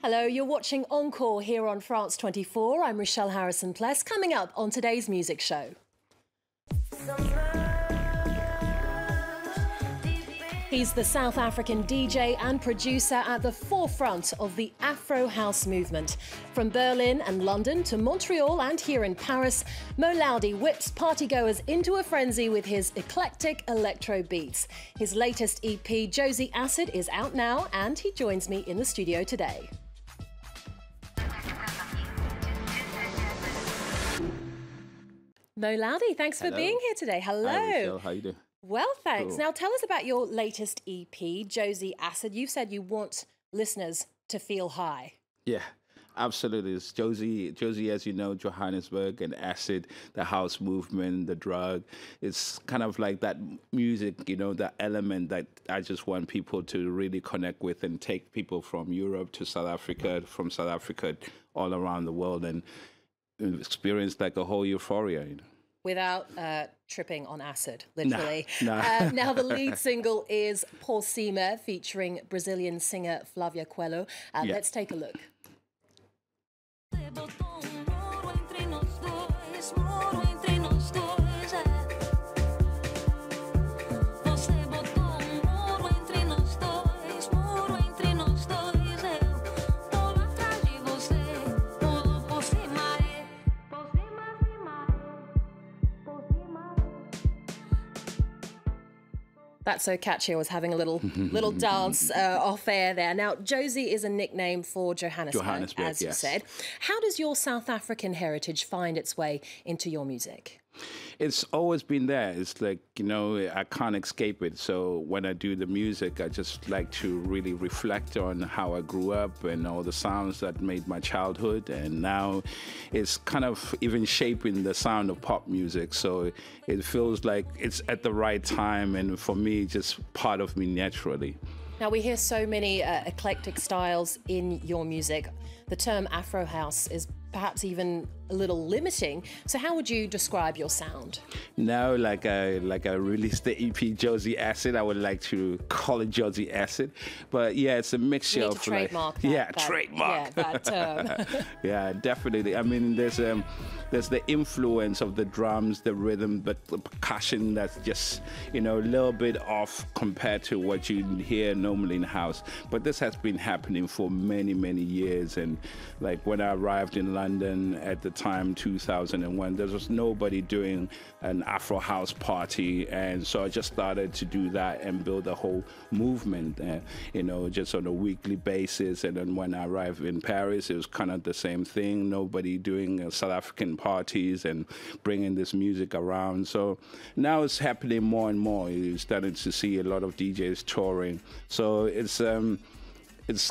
Hello, you're watching Encore here on France 24. I'm Richelle Harrison Plesse. Coming up on today's music show. He's the South African DJ and producer at the forefront of the Afro House movement. From Berlin and London to Montreal and here in Paris, Mo Laudi whips partygoers into a frenzy with his eclectic electro beats. His latest EP, Jozi Acid, is out now and he joins me in the studio today. Mo Laudi, thanks for being here today. Hello. Hi, Richelle. How you doing? Well, thanks. Cool. Now, tell us about your latest EP, Jozi Acid. You said you want listeners to feel high. Yeah, absolutely. It's Jozi, as you know, Johannesburg and Acid, the house movement, the drug. It's kind of like that music, you know, that element that I just want people to really connect with and take people from Europe to South Africa, from South Africa all around the world and experience like a whole euphoria, you know. Without tripping on acid, literally. Nah. Now, the lead single is Por Cima, featuring Brazilian singer Flavia Coelho. Let's take a look. That's so catchy. I was having a little dance off air there. Now, Jozi is a nickname for Johannesburg, as you said. How does your South African heritage find its way into your music? It's always been there. It's like, you know, I can't escape it. So when I do the music, I just like to really reflect on how I grew up and all the sounds that made my childhood. And now it's kind of even shaping the sound of pop music. So it feels like it's at the right time. And for me, just part of me naturally. Now, we hear so many eclectic styles in your music. The term Afro House is perhaps even a little limiting. So how would you describe your sound? Now, like I released the EP Jozi Acid, I would like to call it Jozi Acid. But yeah, it's a mixture you need of to trademark trademark. Yeah, that term. Yeah, definitely. I mean, there's the influence of the drums, the rhythm, but the percussion that's just, you know, a little bit off compared to what you hear normally in house. But this has been happening for many, many years. And like when I arrived in London at the time, 2001, there was nobody doing an Afro House party. And so I just started to do that and build a whole movement, you know, just on a weekly basis. And then when I arrived in Paris, it was kind of the same thing. Nobody doing South African parties and bringing this music around. So now it's happening more and more. You're starting to see a lot of DJs touring. So it's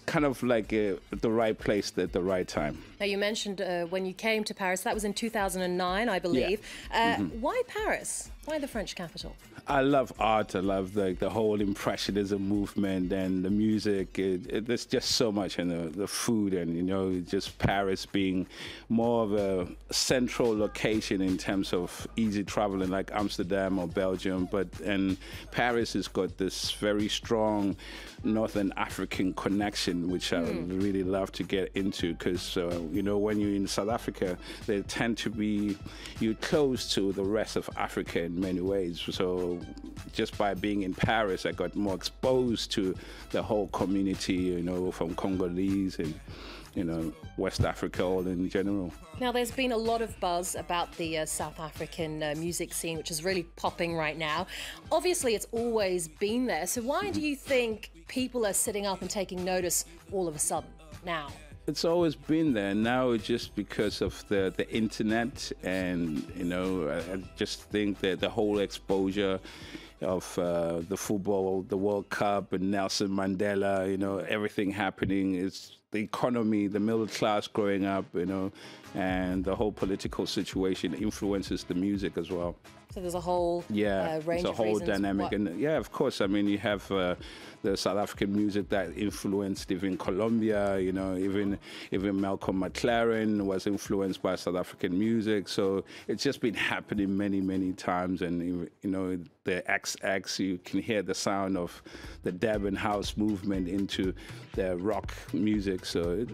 kind of like the right place at the right time. Now, you mentioned when you came to Paris, that was in 2009, I believe. Yeah. Why Paris? Why the French capital? I love art. I love the whole Impressionism movement and the music. There's just so much, and the food, and, you know, just Paris being more of a central location in terms of easy traveling, like Amsterdam or Belgium. And Paris has got this very strong Northern African connection, which I really love to get into, because you know, when you're in South Africa, they tend to be you're close to the rest of Africa in many ways. So just by being in Paris, I got more exposed to the whole community, you know, from Congolese and, you know, West Africa all in general. Now, there's been a lot of buzz about the South African music scene, which is really popping right now. Obviously, it's always been there. So why do you think people are sitting up and taking notice all of a sudden now? It's always been there. Now it's just because of the internet, and, you know, I just think that the whole exposure of the football, the World Cup, and Nelson Mandela, you know, everything happening. Is the economy, the middle class growing up, you know, and the whole political situation influences the music as well. So there's a whole range it's a of whole reasons. dynamic, and yeah, of course. I mean, you have the South African music that influenced even Colombia. You know, even Malcolm McLaren was influenced by South African music. So it's just been happening many times, and you know, the XX, you can hear the sound of the Durban house movement into the rock music. So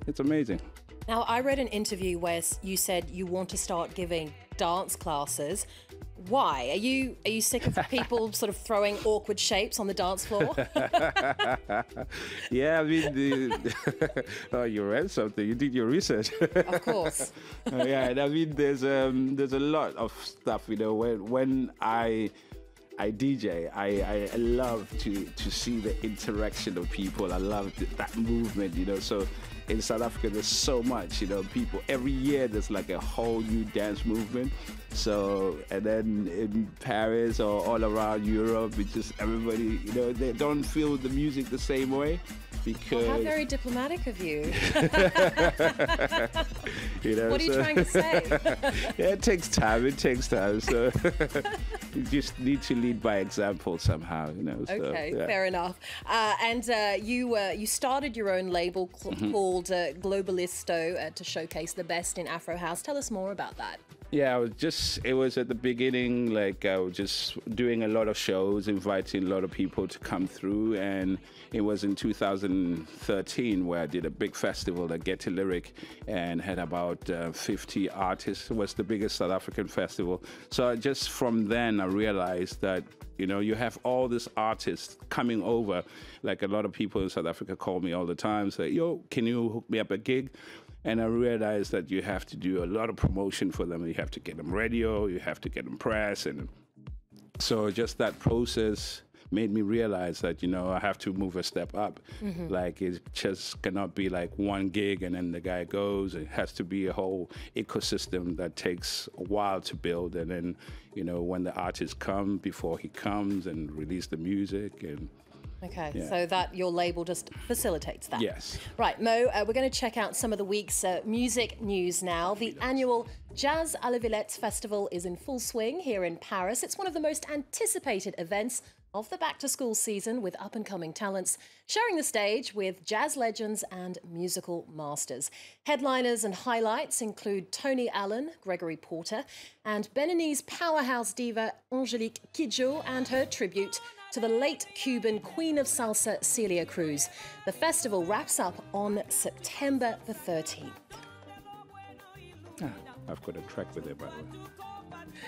it's amazing. Now, I read an interview where you said you want to start giving dance classes. Why? Are you sick of people sort of throwing awkward shapes on the dance floor? Yeah, I mean, oh, you read something. You did your research. Of course. Yeah, I mean, there's a lot of stuff. You know, when I DJ, I love to see the interaction of people. I love that movement. You know, so. In South Africa, there's so much, you know, people, every year there's like a whole new dance movement. So, and then in Paris or all around Europe, it's just everybody, you know, they don't feel the music the same way. Because how very diplomatic of you. You know, what are you trying to say? Yeah, it takes time. So you just need to lead by example somehow, you know. Okay, so, yeah. Fair enough. And you started your own label called Globalisto to showcase the best in Afro House. Tell us more about that. Yeah, it was at the beginning, like I was just doing a lot of shows, inviting a lot of people to come through, and it was in 2013 where I did a big festival, the Get a Lyric, and had about 50 artists. It was the biggest South African festival. So just from then I realized that, you know, you have all these artists coming over. Like a lot of people in South Africa call me all the time, say, yo, can you hook me up a gig? And I realized that you have to do a lot of promotion for them. You have to get them radio, you have to get them press. And so just that process made me realize that, you know, I have to move a step up. Like it just cannot be like one gig and then the guy goes. It has to be a whole ecosystem that takes a while to build. And then, you know, when the artists come, before he comes and release the music. And okay, yeah. So that your label just facilitates that. Yes. Right, Mo, we're going to check out some of the week's music news now. The annual Jazz à la Villette Festival is in full swing here in Paris. It's one of the most anticipated events of the back-to-school season, with up-and-coming talents sharing the stage with jazz legends and musical masters. Headliners and highlights include Tony Allen, Gregory Porter, and Beninese powerhouse diva Angélique Kidjo and her tribute to the late Cuban Queen of Salsa, Celia Cruz. The festival wraps up on September the 13th. I've got a track with it, by the way.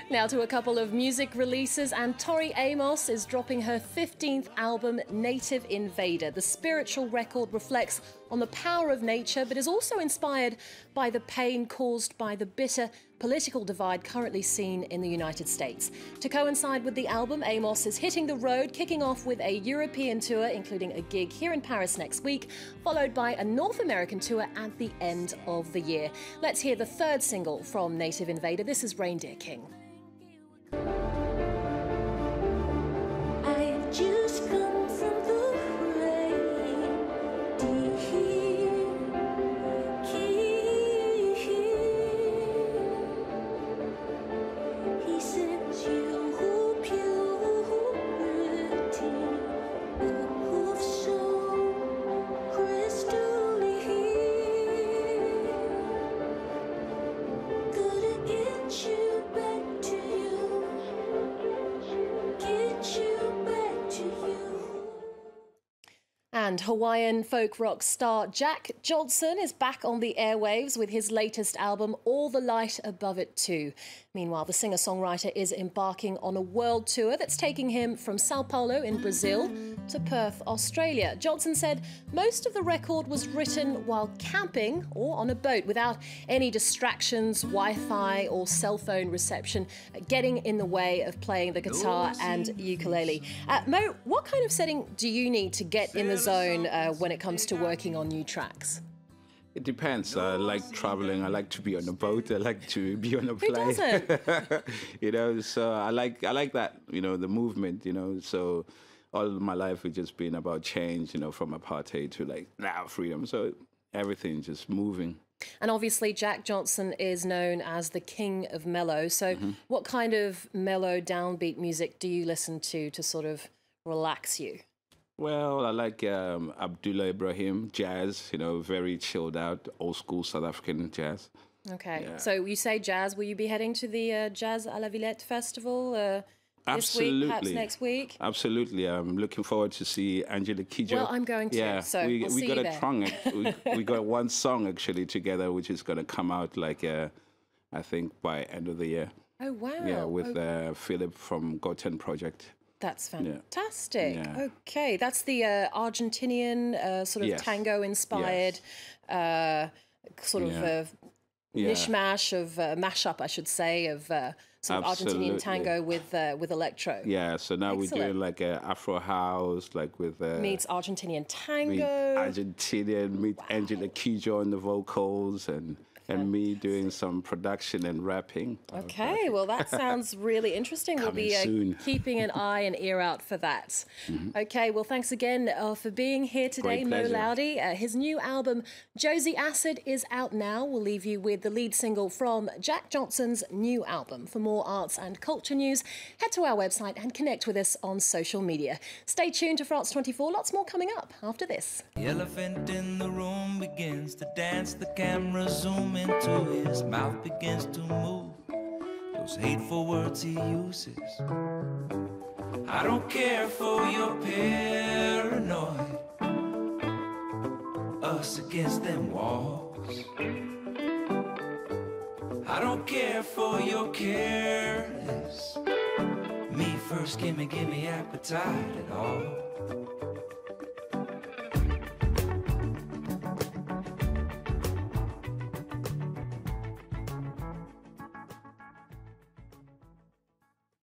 Now to a couple of music releases, and Tori Amos is dropping her 15th album, Native Invader. The spiritual record reflects on the power of nature, but is also inspired by the pain caused by the bitter political divide currently seen in the United States. To coincide with the album, Amos is hitting the road, kicking off with a European tour, including a gig here in Paris next week, followed by a North American tour at the end of the year. Let's hear the third single from Native Invader. This is Reindeer King. And Hawaiian folk rock star Jack Johnson is back on the airwaves with his latest album, All the Light Above It Too. Meanwhile, the singer-songwriter is embarking on a world tour that's taking him from Sao Paulo in Brazil to Perth, Australia. Johnson said most of the record was written while camping or on a boat without any distractions, Wi-Fi or cell phone reception getting in the way of playing the guitar and ukulele. Mo, what kind of setting do you need to get in the zone when it comes to working on new tracks? It depends. I like traveling. I like to be on a boat. I like to be on a plane. Who doesn't? You know, so I like that, you know, the movement, you know. So all of my life has just been about change, you know, from apartheid to like now freedom. So everything just moving. And obviously Jack Johnson is known as the king of mellow. So what kind of mellow downbeat music do you listen to sort of relax you? Well, I like Abdullah Ibrahim, jazz, you know, very chilled out, old school South African jazz. Okay. Yeah. So you say jazz. Will you be heading to the Jazz à la Villette Festival this Absolutely. week, perhaps next week? Absolutely. I'm looking forward to see Angela Kidjo. Well, I'm going to, Yeah, so we we'll see got you a there. song. We got one song actually together, which is going to come out like I think by end of the year. Oh, wow. Yeah, with Philip from Goten Project. That's fantastic. Yeah. Okay, that's the Argentinian sort of Yes. tango-inspired sort of mishmash of mashup, I should say, of sort of Argentinian tango with electro. Yeah, so now we're Excellent. doing like a Afro House, like with Meets Argentinian tango. meet Argentinian, meet Angela Kidjo on the vocals, and me doing some production and rapping. Okay, well, that sounds really interesting. We'll Coming be soon. keeping an eye and ear out for that. Okay, well, thanks again for being here today, Great Mo pleasure. Laudi. His new album, Jozi Acid, is out now. We'll leave you with the lead single from Jack Johnson's new album. For more arts and culture news, head to our website and connect with us on social media. Stay tuned to France 24. Lots more coming up after this. The elephant in the room begins to dance. The camera zoom into his mouth begins to move. Those hateful words he uses. I don't care for your paranoid. Us against them walls. I don't care for your careless. Me first, gimme appetite at all.